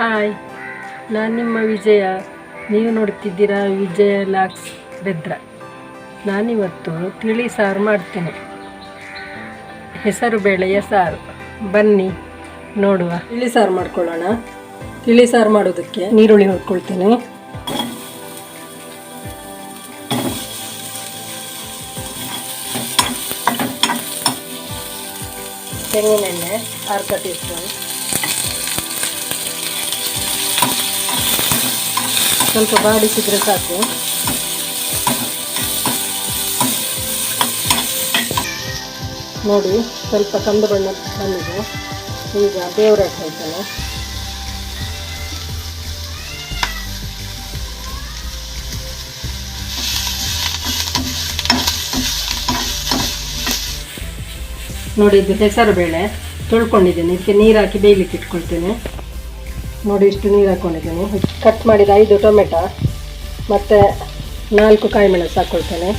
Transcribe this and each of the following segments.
Hi, ನಾನು ನಿಮ್ಮ ವಿಜಯ. ನೀವು ನೋಡ್ತಿದ್ದೀರಾ ವಿಜಯ ಲಾಕ್ಸ್ ಬೆದ್ರ. ನಾನಿವತ್ತು ತಿಳಿ ಸಾರು ಮಾಡ್ತೇನೆ, ಹೆಸರು ಬೇಳೆಯ ಸಾರು. ಬನ್ನಿ ನೋಡುವ. ತಿಳಿ ಸಾರು ಮಾಡ್ಕೊಳ್ಳೋಣ. ತಿಳಿ ಸಾರು ಮಾಡೋದಕ್ಕೆ ನೀರುಳ್ಳಿ ಹುರ್ಕೊಳ್ತೇನೆ. ತೆಂಗಿನೆಣ್ಣೆ ಅರ್ಧ ಟೀ ಸ್ಪೂನ್. ಸ್ವಲ್ಪ ಬಾಡಿಸಿದರೆ ಸಾಕು. ನೋಡಿ, ಸ್ವಲ್ಪ ಕಂದು ಬಣ್ಣ ಬಂದಿದೆ. ಈಗ ಬೇವ್ರ ಹಾಕ್ತೇನೆ. ನೋಡಿ, ಇದು ಹೆಸರು ಬೇಳೆ ತೊಳ್ಕೊಂಡಿದ್ದೇನೆ. ಇದಕ್ಕೆ ನೀರು ಹಾಕಿ ಬೇಯಲಿಕ್ಕೆ ಇಟ್ಕೊಳ್ತೇನೆ. ನೋಡಿ, ಇಷ್ಟು ನೀರು ಹಾಕ್ಕೊಂಡಿದ್ದೀನಿ. ಕಟ್ ಮಾಡಿದ 5 ಟೊಮೆಟೊ ಮತ್ತು 4 ಕಾಯಿ ಮೆಣಸು ಹಾಕ್ಕೊಳ್ತೇನೆ.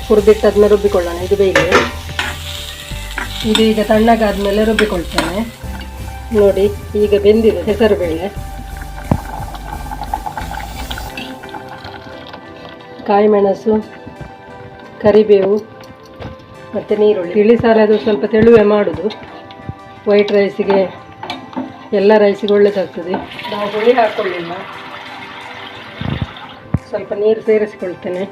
ಹುರಿದಿಟ್ಟಾದ್ಮೇಲೆ ರುಬ್ಬಿಕೊಳ್ಳೋಣ. ಇದು ಬೇಯಿದೆ. ಇದು ಈಗ ತಣ್ಣಗಾದ್ಮೇಲೆ ರುಬ್ಬಿಕೊಳ್ತೇನೆ. ನೋಡಿ, ಈಗ ಬೆಂದಿದೆ ಹೆಸರು ಬೇಳೆ. ಕಾಯಿ ಮೆಣಸು, ಕರಿಬೇವು ಮತ್ತು ನೀರುಳ್ಳಿ. ತಿಳಿ ಸಾರು ಅದು ಸ್ವಲ್ಪ ತೆಳುವೆ ಮಾಡೋದು. ವೈಟ್ ರೈಸಿಗೆ, ಎಲ್ಲ ರೈಸಿಗೆ ಒಳ್ಳೆಯದಾಗ್ತದೆ. ನಾವು ಹುಳಿ ಹಾಕ್ಕೊಳ್ಳಿಲ್ಲ. ಸ್ವಲ್ಪ ನೀರು ಸೇರಿಸಿಕೊಳ್ತೇನೆ.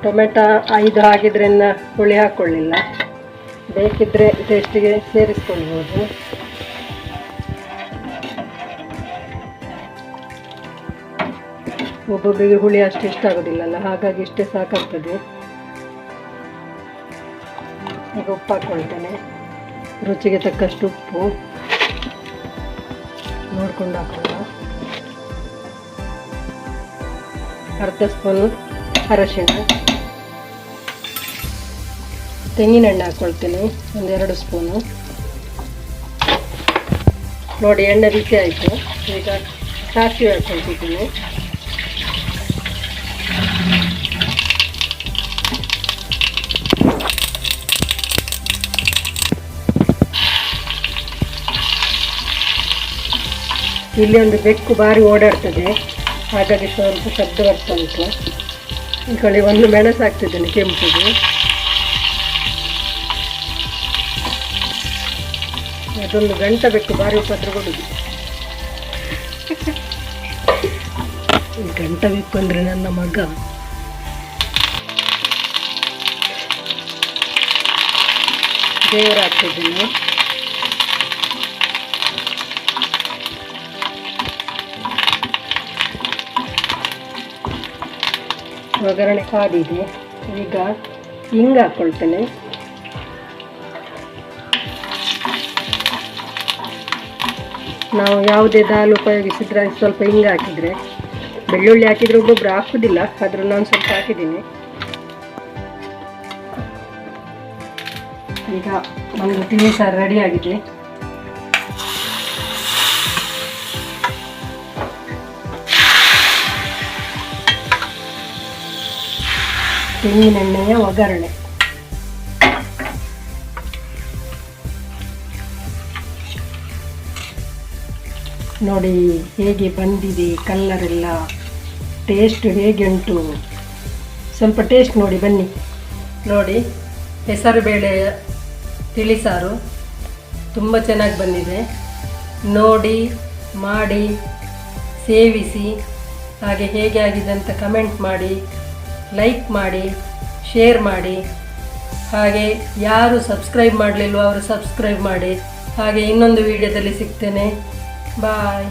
ಟೊಮೆಟೊ 5 ಹಾಕಿದ್ರಿಂದ ಹುಳಿ ಹಾಕ್ಕೊಳ್ಳಿಲ್ಲ. ಬೇಕಿದ್ದರೆ ಟೇಸ್ಟಿಗೆ ಸೇರಿಸ್ಕೊಳ್ಬೋದು. ಒಬ್ಬೊಬ್ಬರಿಗೆ ಹುಳಿ ಅಷ್ಟು ಇಷ್ಟ ಆಗೋದಿಲ್ಲಲ್ಲ, ಹಾಗಾಗಿ ಇಷ್ಟೇ ಸಾಕಾಗ್ತದೆ. ಈಗ ಉಪ್ಪು ಹಾಕ್ಕೊಳ್ತೇನೆ. ರುಚಿಗೆ ತಕ್ಕಷ್ಟು ಉಪ್ಪು ನೋಡ್ಕೊಂಡು ಹಾಕೋಣ. ಅರ್ಧ ಸ್ಪೂನು ಅರಶಿಣ. ತೆಂಗಿನೆಣ್ಣೆ ಹಾಕ್ಕೊಳ್ತೇನೆ, 1-2 ಸ್ಪೂನು. ನೋಡಿ, ಎಣ್ಣೆ ಬಿಸಿ ಆಯಿತು. ಈಗ ಸಾಸಿವೆ ಹಾಕ್ಕೊಳ್ತಿದ್ದೀನಿ. ಇಲ್ಲಿ ಒಂದು ಬೆಕ್ಕು ಭಾರಿ ಓಡಾಡ್ತದೆ, ಹಾಗಾಗಿ ಸ್ವಲ್ಪ ಶಬ್ದ ಬರ್ತಾ ಉಂಟು. ಈ ಕಡೆ 1 ಮೆಣಸು ಹಾಕ್ತಿದ್ದೇನೆ, ಕೆಂಪುದು. ಅದೊಂದು ಗಂಟ ಬೆಕ್ಕು ಭಾರಿ ಉಪದ್ರ ಕೊಡುದು. ಈ ಗಂಟ ಬೆಕ್ಕು ಅಂದರೆ ನನ್ನ ಮಗ. ದೇವರ ಹಾಕ್ತಿದ್ದೀನಿ. ಒಗ್ಗರಣೆ ಕಾದಿದೆ. ಈಗ ಹಿಂಗೆ ಹಾಕ್ಕೊಳ್ತೇನೆ. ನಾವು ಯಾವುದೇ ದಾಲ್ ಉಪಯೋಗಿಸಿದ್ರೆ ಸ್ವಲ್ಪ ಹಿಂಗೆ ಹಾಕಿದರೆ, ಬೆಳ್ಳುಳ್ಳಿ ಹಾಕಿದರೆ ಒಬ್ಬೊಬ್ಬರು ಹಾಕೋದಿಲ್ಲ, ಆದರೂ ನಾನು ಸ್ವಲ್ಪ ಹಾಕಿದ್ದೀನಿ. ಈಗ ಒಂದು ತಿಳಿ ಸಾರು ರೆಡಿಯಾಗಿದೆ. ತೆಂಗಿನೆಣ್ಣೆಯ ಒಗ್ಗರಣೆ. ನೋಡಿ ಹೇಗೆ ಬಂದಿದೆ, ಕಲ್ಲರೆಲ್ಲ. ಟೇಸ್ಟ್ ಹೇಗೆ ಉಂಟು, ಸ್ವಲ್ಪ ಟೇಸ್ಟ್ ನೋಡಿ ಬನ್ನಿ. ನೋಡಿ, ಹೆಸರು ಬೇಳೆಯ ತಿಳಿ ಸಾರು ತುಂಬ ಚೆನ್ನಾಗಿ ಬಂದಿದೆ. ನೋಡಿ, ಮಾಡಿ, ಸೇವಿಸಿ. ಹಾಗೆ ಹೇಗೆ ಆಗಿದೆ ಅಂತ ಕಮೆಂಟ್ ಮಾಡಿ, ಲೈಕ್ ಮಾಡಿ, ಶೇರ್ ಮಾಡಿ. ಹಾಗೆ ಯಾರು ಸಬ್ಸ್ಕ್ರೈಬ್ ಮಾಡಲಿಲ್ವೋ ಅವರು ಸಬ್ಸ್ಕ್ರೈಬ್ ಮಾಡಿ. ಹಾಗೆ ಇನ್ನೊಂದು ವಿಡಿಯೋದಲ್ಲಿ ಸಿಗ್ತೇನೆ. ಬಾಯ್.